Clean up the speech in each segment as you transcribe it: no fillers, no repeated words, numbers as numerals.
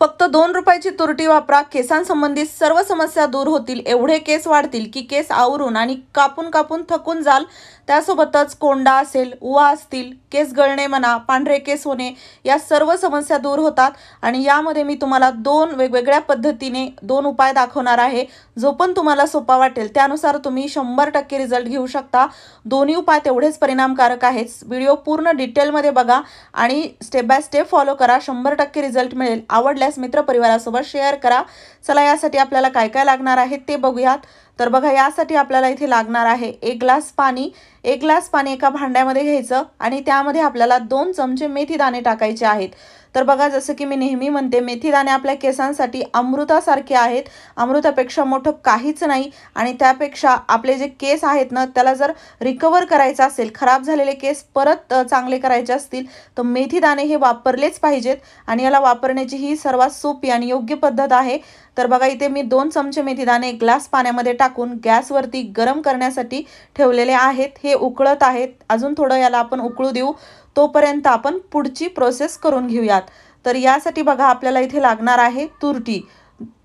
फक्त 2 रुपयाची तुरटी वापरा, केसांसंबंधित सर्व समस्या दूर होतील, एवढे केस वाढतील की केस आवरून आणि कापून कापून थकून जाल। त्यासोबतच कोंडा असेल, उवा असतील, केस गळणे म्हणा, पांढरे केस होणे, या सर्व समस्या दूर होतात। आणि यामध्ये मी तुम्हाला 2 वेगवेगळ्या पद्धतीने 2 उपाय दाखवणार आहे, जो पण तुम्हाला सोपा वाटेल त्यानुसार तुम्ही 100% रिझल्ट घेऊ शकता। दोन्ही उपाय तेवढेच परिणामकारक आहेत। व्हिडिओ पूर्ण डिटेलमध्ये बघा आणि स्टेप बाय स्टेप फॉलो करा, 100% रिझल्ट मिळेल। आवडल्यास मित्रपरिवारासोबत शेअर करा। चला यासाठी आपल्याला काय काय लागणार आहे ते बघूयात। तर बघा, यासाठी आपल्याला इथे लागणार आहे 1 ग्लास पाणी। 1 ग्लास पाणी एका भांड्यामध्ये घ्यायचं आणि त्यामध्ये आपल्याला 2 चमचे मेथी दाणे टाकायचे आहेत। तर बघा, जसं की मी नेहमी म्हणते, मेथी दाणे आपल्या केसांसाठी अमृतासारखे आहेत। अमृतापेक्षा मोठं काहीच नाही। आणि त्यापेक्षा आपले जे केस आहेत ना, त्याला जर रिकवर करायचं असेल, खराब झालेले केस परत चांगले करायचे असतील तर मेथी दाणे हे वापरलेच पाहिजेत। आणि याला वापरण्याची ही सर्वात सोपी आणि योग्य पद्धत आहे। तर बघा, इथे मी 2 चमचे मेथी दाणे 1 ग्लास पाण्यामध्ये टाकून गॅसवरती गरम करण्यासाठी ठेवलेले आहेत। हे उकळत आहेत, अजून थोडं याला आपण उकळू देऊ, तोपर्यंत आपण पुढची प्रोसेस करून घेऊयात। तर यासाठी बघा, आपल्याला इथे लागणार आहे तुरटी।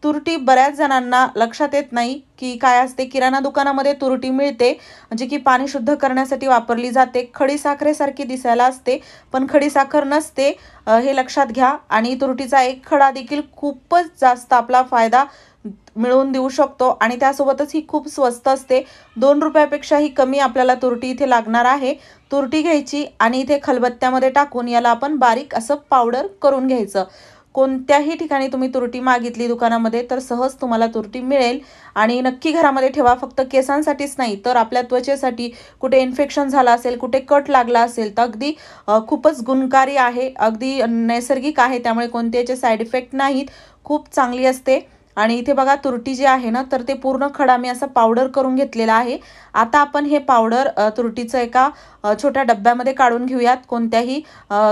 तुरटी बऱ्याच जणांना लक्षात येत नाही की काय असते। किराणा दुकानामध्ये तुरटी मिळते, म्हणजे की पाणी शुद्ध करण्यासाठी वापरली जाते। खडी साखरेसारखी दिसायला असते, पण खडी साखर नसते, हे लक्षात घ्या। आणि तुरटीचा एक खडा देखील खूपच जास्त आपला फायदा मिळवून देऊ शकतो आणि त्यासोबतच ही खूप स्वस्त असते। 2 रुपयापेक्षाही कमी आपल्याला तुरटी इथे लागणार आहे। तुरटी घ्यायची आणि इथे खलबत्त्यामध्ये टाकून याला आपण बारीक असं पावडर करून घ्यायचं। कोणत्याही ठिकाणी तुम्ही तुरटी मागितली दुकानामध्ये तर सहज तुम्हाला तुरटी मिळेल। आणि नक्की घरामध्ये ठेवा, फक्त केसांसाठीच नाही तर आपल्या त्वचेसाठी, कुठे इन्फेक्शन झालं असेल, कुठे कट लागला असेल तर अगदी खूपच गुणकारी आहे, अगदी नैसर्गिक आहे, त्यामुळे कोणते याचे साईड इफेक्ट नाहीत, खूप चांगली असते। आणि इथे बघा, तुरटी जी आहे ना, तर ते पूर्ण खडा मी असा पावडर करून घेतलेला आहे। आता आपण हे पावडर तुरटीचं एका छोट्या डब्यामध्ये काढून घेऊयात। कोणत्याही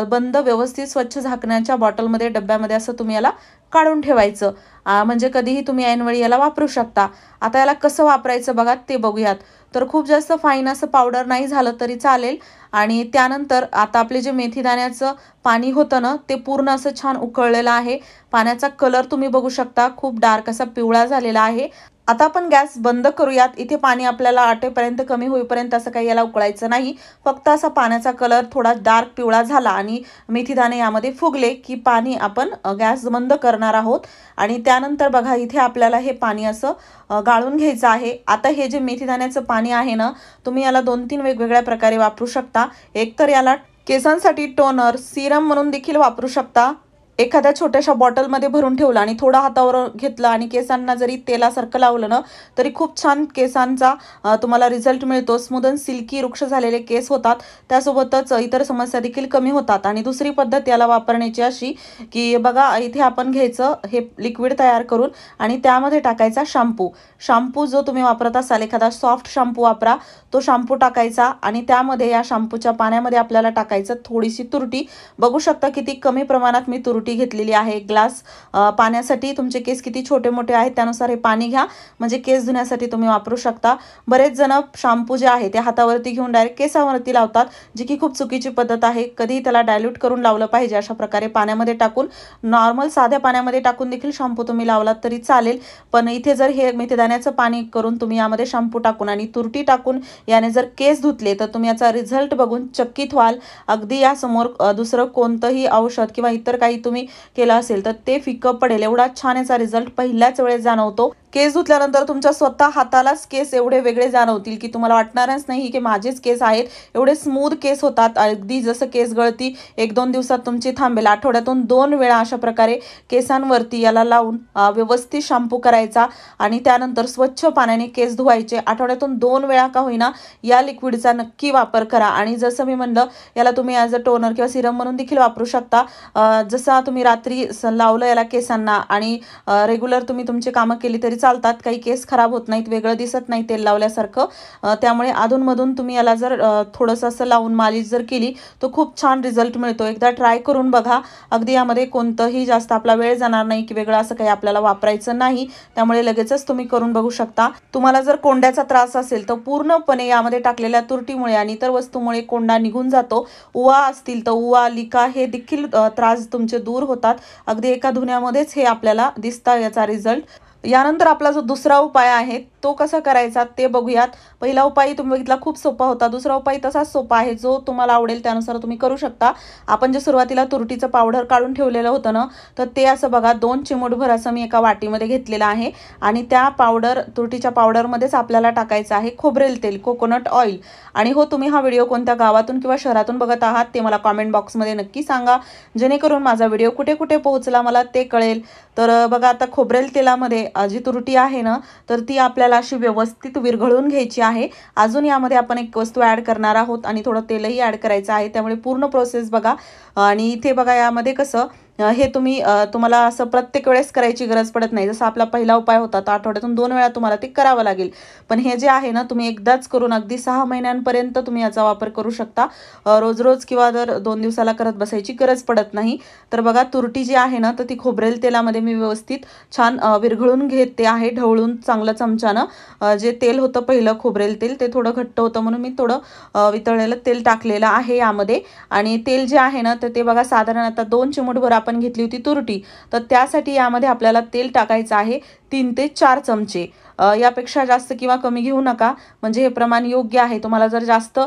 बंद, व्यवस्थित स्वच्छ झाकण्याच्या बॉटलमध्ये, डब्यामध्ये असं तुम्ही याला काढून ठेवायचं, म्हणजे कधीही तुम्ही ऐनवेळी याला वापरू शकता। आता याला कसं वापरायचं बघा, ते बघूयात। तर खूप जास्त फाईन असं पावडर नाही झालं तरी चालेल। आणि त्यानंतर आता आपले जे मेथी दाण्याचं पाणी होतं ना, ते पूर्ण असं छान उकळलेलं आहे। पाण्याचा कलर तुम्ही बघू शकता, खूप डार्क असा पिवळा झालेला आहे। आता आपण गॅस बंद करूयात। इथे पाणी आपल्याला आटेपर्यंत, कमी होईपर्यंत असं काही याला उकळायचं नाही। फक्त असा पाण्याचा कलर थोडा डार्क पिवळा झाला आणि मेथी दाणे यामध्ये फुगले की पाणी आपण गॅस बंद करणार आहोत। आणि त्यानंतर बघा, इथे आपल्याला हे पाणी असं गाळून घ्यायचं आहे। आता हे जे मेथी दाण्याचं पाणी आहे ना, तुम्ही याला 2-3 वेगवेगळ्या प्रकारे वापरू शकता। एक तर याला केसांसाठी टोनर, सिरम म्हणून देखील वापरू शकता। एखाद्या छोट्याशा बॉटलमध्ये भरून ठेवलं आणि थोडं हातावर घेतलं आणि केसांना जरी तेलासारखं लावलं ना, तरी खूप छान केसांचा तुम्हाला रिझल्ट मिळतो। स्मूथ अँड सिल्की, वृक्ष झालेले केस होतात, त्यासोबतच इतर समस्या देखील कमी होतात। आणि दुसरी पद्धत याला वापरण्याची अशी की बघा, इथे आपण घ्यायचं हे लिक्विड तयार करून आणि त्यामध्ये टाकायचा शॅम्पू। शॅम्पू जो तुम्ही वापरत असाल, एखादा सॉफ्ट शॅम्पू वापरा, तो शॅम्पू टाकायचा आणि त्यामध्ये, या शॅम्पूच्या पाण्यामध्ये आपल्याला टाकायचं थोडीशी तुरटी। बघू शकता किती कमी प्रमाणात मी तुरटी घेतलेली आहे। 1 ग्लास पाण्यासाठी तुमचे केस किती छोटे मोठे आहेत त्यानुसार हे पाणी घ्या, म्हणजे केस धुण्यासाठी तुम्ही वापरू शकता। बरेच जण शॅम्पू जे आहे ते हातावरती घेऊन डायरेक्ट केसावरती लावतात, जी की खूप चुकीची पद्धत आहे। कधी त्याला डायल्यूट करून लावलं पाहिजे। अशा प्रकारे पाण्यामध्ये टाकून, नॉर्मल साध्या पाण्यामध्ये टाकून देखील शॅम्पू तुम्ही लावलात तरी चालेल। पण इथे जर हे मेथी दाण्याचं पाणी करून तुम्ही यामध्ये शॅम्पू टाकून आणि तुरटी टाकून याने जर केस धुतले तर तुम्ही याचा रिझल्ट बघून चकित व्हाल। अगदी यासमोर दुसरं कोणतंही औषध किंवा इतर काही तुम्ही केलं असेल तर ते फिकं पडेल, एवढा छान याचा रिझल्ट पहिल्याच वेळेस जाणवतो। केस धुतल्यानंतर तुमच्या स्वतः हातालाच केस एवढे वेगळे जाणवतील की तुम्हाला वाटणारच नाही की माझेच केस आहेत। एवढे स्मूथ केस होतात, अगदी जसं केस गळती 1-2 दिवसात तुमची थांबेल। आठवड्यातून 2 वेळा अशा प्रकारे केसांवरती याला लावून व्यवस्थित शॅम्पू करायचा आणि त्यानंतर स्वच्छ पाण्याने केस धुवायचे। आठवड्यातून 2 वेळा का होईना या लिक्विडचा नक्की वापर करा। आणि जसं मी म्हणलं, याला तुम्ही ॲज अ टोनर किंवा सिरम म्हणून देखील वापरू शकता। जसं तुम्ही रात्री लावलं याला केसांना आणि रेग्युलर तुम्ही तुमची कामं केली तरी चालतात, काही केस खराब होत नाहीत, वेगळं दिसत नाही तेल लावल्यासारखं। त्यामुळे अधूनमधून तुम्ही याला जर थोडंसं असं लावून मालिश जर केली तर खूप छान रिझल्ट मिळतो। एकदा ट्राय करून बघा, अगदी यामध्ये कोणतंही जास्त आपला वेळ जाणार नाही की वेगळं असं काही आपल्याला वापरायचं नाही, त्यामुळे लगेचच तुम्ही करून बघू शकता। तुम्हाला जर कोंड्याचा त्रास असेल तर पूर्णपणे यामध्ये टाकलेल्या तुरटीमुळे आणि इतर वस्तूमुळे कोंडा निघून जातो। उवा असतील तर उवा, लिका हे देखील त्रास तुमचे दूर दूर होतात. अगदी एका धुण्यामध्येच हे आपल्याला दिसतं याचा रिझल्ट. यानंतर आपला जो दुसरा उपाय आहे तो कसा करायचा ते बघूयात. पहिला उपाय तुम्ही बघितला खूप सोपा होता. दुसरा उपाय तसाच सोपा आहे, जो तुम्हाला आवडेल त्यानुसार तुम्ही करू शकता. आपण जे सुरुवातीला तुरटीचं पावडर काढून ठेवलेलं होतं ना, तर ते असं बघा 2 चिमूटभर असं मी एका वाटीमध्ये घेतलेलं आहे आणि त्या तुरटीच्या पावडरमध्येच आपल्याला टाकायचं आहे खोबरेल तेल, कोकोनट ऑइल. आणि हो, तुम्ही हा व्हिडिओ कोणत्या गावातून किंवा शहरातून बघत आहात ते मला कॉमेंट बॉक्समध्ये नक्की सांगा, जेणेकरून माझा व्हिडिओ कुठे कुठे पोहोचला मला ते कळेल. तर बघा आता खोबरेल तेलामध्ये जी तुरटी आहे ना, तर ती आपल्याला अशी व्यवस्थित विरघळून घ्यायची आहे. अजून यामध्ये आपण एक वस्तू ॲड करणार आहोत आणि थोडं तेलही ॲड करायचं आहे. त्यामुळे पूर्ण प्रोसेस बघा. आणि इथे बघा यामध्ये कसं हे तुम्हाला असं प्रत्येक वेळेस करायची गरज पडत नाही. जसं आपला पहिला उपाय होता तर आठवड्यातून 2 वेळा तुम्हाला ते करावं लागेल. पण हे जे आहे ना, तुम्ही एकदाच करून अगदी 6 महिन्यांपर्यंत तुम्ही याचा वापर करू शकता. रोज रोज किंवा दर 2 दिवसाला करत बसायची गरज पडत नाही. तर बघा तुरटी जी आहे ना, तर ती खोबरेल तेलामध्ये मी व्यवस्थित छान विरघळून घेते आहे, ढवळून चांगलं चमच्यानं. जे तेल होतं पहिलं खोबरेल तेल ते थोडं घट्ट होतं म्हणून मी थोडं वितळलेलं तेल टाकलेलं आहे यामध्ये. आणि तेल जे आहे ना, तर ते बघा साधारण आता 2 चिमूटभर आपण घेतली होती तुरटी, तर त्यासाठी यामध्ये आपल्याला तेल टाकायचं आहे 3 ते 4 चमचे. यापेक्षा जास्त किंवा कमी घेऊ नका, म्हणजे हे प्रमाण योग्य आहे. तुम्हाला जर जास्त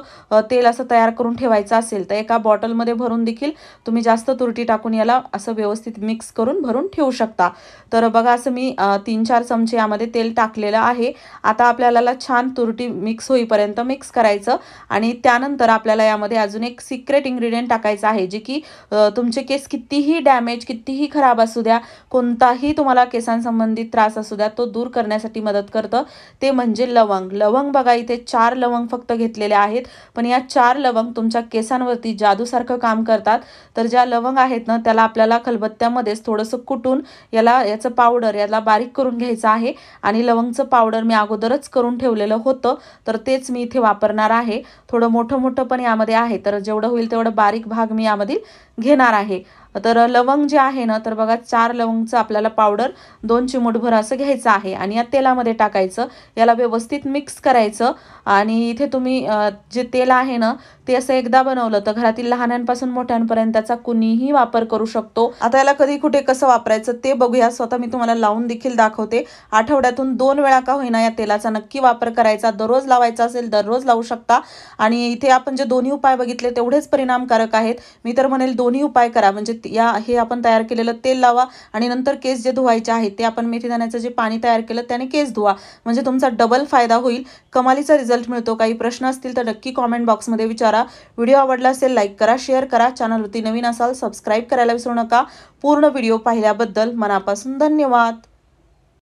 तेल असं तयार करून ठेवायचं असेल तर एका बॉटलमध्ये भरून देखील तुम्ही जास्त तुरटी टाकून याला असं व्यवस्थित मिक्स करून भरून ठेवू शकता. तर बघा असं मी 3-4 चमचे यामध्ये तेल टाकलेलं आहे. आता आपल्याला छान तुरटी मिक्स होईपर्यंत मिक्स करायचं आणि त्यानंतर आपल्याला यामध्ये अजून एक सिक्रेट इन्ग्रेडियंट टाकायचं आहे, जे की तुमचे केस कितीही डॅमेज, कितीही खराब असू द्या, कोणताही तुम्हाला केसांसंबंधित त्रास असू द्या, तो दूर करण्यासाठी मदत करतं. ते म्हणजे लवंग. लवंग बघा इथे 4 लवंग फक्त घेतलेले आहेत, पण या 4 लवंग तुमच्या केसांवरती जादूसारखं काम करतात. तर ज्या लवंग आहेत ना, त्याला आपल्याला खलबत्त्यामध्येच थोडंसं कुटून याचं पावडर याला बारीक करून घ्यायचं आहे. आणि लवंगचं पावडर मी अगोदरच करून ठेवलेलं होतं, तर तेच मी इथे वापरणार आहे. थोडं मोठं मोठं पण यामध्ये आहे, तर जेवढं होईल तेवढं बारीक भाग मी यामधील घेणार आहे. तर लवंग जे आहे ना, तर बघा 4 लवंगचं आपल्याला पावडर 2 चिमूटभर असं घ्यायचं आहे आणि या तेलामध्ये टाकायचं. याला व्यवस्थित मिक्स करायचं. आणि इथे तुम्ही जे तेल आहे ना, ते असं एकदा बनवलं तर घरातील लहानांपासून मोठ्यांपर्यंत त्याचा कुणीही वापर करू शकतो. आता याला कधी कुठे कसं वापरायचं ते बघूया. स्वतः मी तुम्हाला लावून देखील दाखवते. आठवड्यातून 2 वेळा का होईना या तेलाचा नक्की वापर करायचा. दररोज लावायचा असेल दररोज लावू शकता. आणि इथे आपण जे दोन्ही उपाय बघितले तेवढेच परिणामकारक आहेत. मी तर म्हणेल दोन्ही उपाय करा. म्हणजे हे आपण तयार केलेलं तेल लावा आणि नंतर केस जे धुवायचे आहेत ते आपण मेथी दाण्याचं जे पाणी तयार केलं त्याने केस धुवा. म्हणजे तुमचा डबल फायदा होईल. कमालीचा रिझल्ट मिळतो. काही प्रश्न असतील तर नक्की कॉमेंट बॉक्समध्ये विचारा. व्हिडिओ आवडला असेल लाईक करा, शेअर करा. चॅनलवरती नवीन असाल सबस्क्राईब करायला विसरू नका. पूर्ण व्हिडिओ पाहिल्याबद्दल मनापासून धन्यवाद.